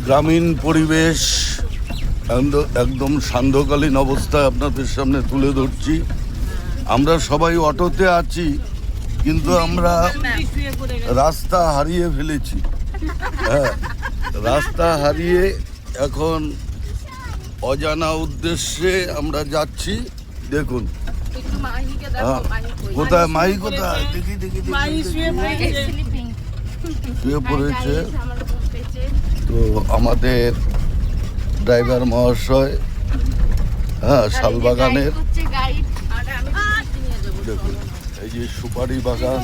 গ্রামীণ পরিবেশ একদম সান্ধ্যকালীন অবস্থায় আপনাদের সামনে তুলে ধরছি। আমরা সবাই অটোতে আছি, কিন্তু আমরা রাস্তা হারিয়ে ফেলেছি। হ্যাঁ, রাস্তা হারিয়ে এখন অজানা উদ্দেশ্যে আমরা যাচ্ছি। দেখুন কোথায় মাই, কোথায় দেখি দেখি শুয়ে পড়েছে। তো আমাদের ড্রাইভার মহাশয়, হ্যাঁ, শালবাগানের দেখুন, এই যে সুপারি বাগান,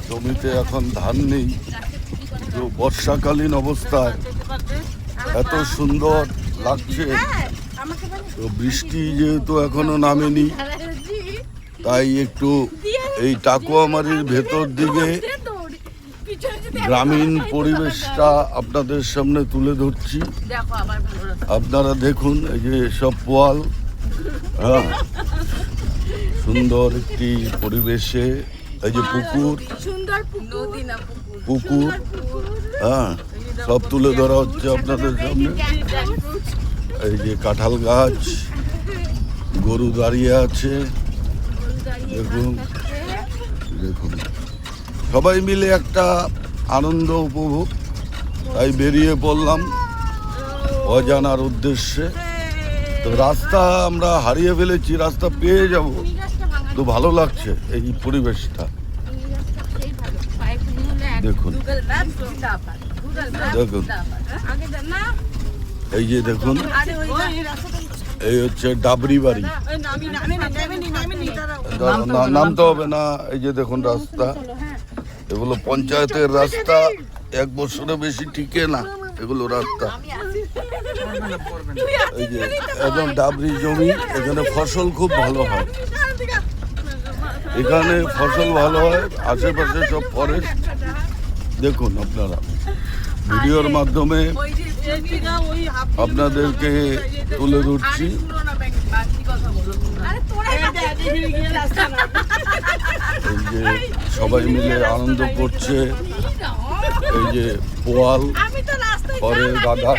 জমিতে এখন ধান নেই। তো বর্ষাকালীন অবস্থায় এত সুন্দর লাগছে। তো বৃষ্টি যেহেতু এখনো নামেনি, তাই একটু এই টাকুয়ামারির ভেতর দিকে গ্রামীণ পরিবেশটা আপনাদের সামনে তুলে ধরছি। আপনারা দেখুন, এই যে সব পোয়াল, হ্যাঁ, সুন্দর একটি পরিবেশে, এই যে পুকুর, পুকুর, হ্যাঁ, সব তুলে ধরা হচ্ছে আপনাদের সামনে। এই যে কাঁঠাল গাছ, গরু দাঁড়িয়ে আছে, দেখুন দেখুন, সবাই মিলে একটা আনন্দ উপভোগ। তাই বেরিয়ে পড়লাম অজানার উদ্দেশ্যে। তো রাস্তা আমরা হারিয়ে ফেলেছি, রাস্তা পেয়ে যাব। তো ভালো লাগছে এই পরিবেশটা। দেখুন দেখুন, এই যে দেখুন, এই হচ্ছে ডাবরি বাড়ি। নামতে হবে না। এই যে দেখুন রাস্তা, এগুলো পঞ্চায়েতের রাস্তা, 1 বছরে বেশি টিকে না এগুলো রাস্তা। এই যে একদম ডাবরি জমি, এখানে ফসল খুব ভালো হয়। এখানে ফসল ভালো হয়, আশেপাশে সব ফরেস্ট। দেখুন আপনারা ভিডিওর মাধ্যমে আপনাদেরকে তুলে ধরছি। এই যে সবাই মিলে আনন্দ করছে। এই যে পোয়াল, খড়ের গাদা,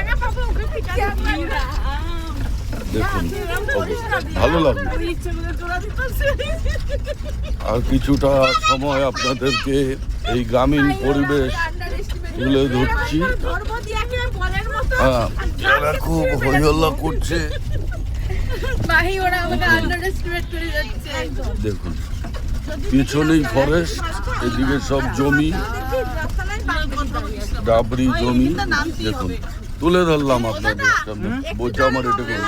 দেখুন ভালো লাগবে। আর কিছুটা সময় আপনাদেরকে এই গ্রামীণ পরিবেশ তুলে ধরছি। হ্যাঁ, এরা খুব হইহল্লা করছে। দেখুন পিছনেই ফরেস্ট, এদিকে সব জমি, ডাবরি জমি। দেখুন তুলে ধরলাম আপনাদের সামনে, বোঝা আমার এটা করুন।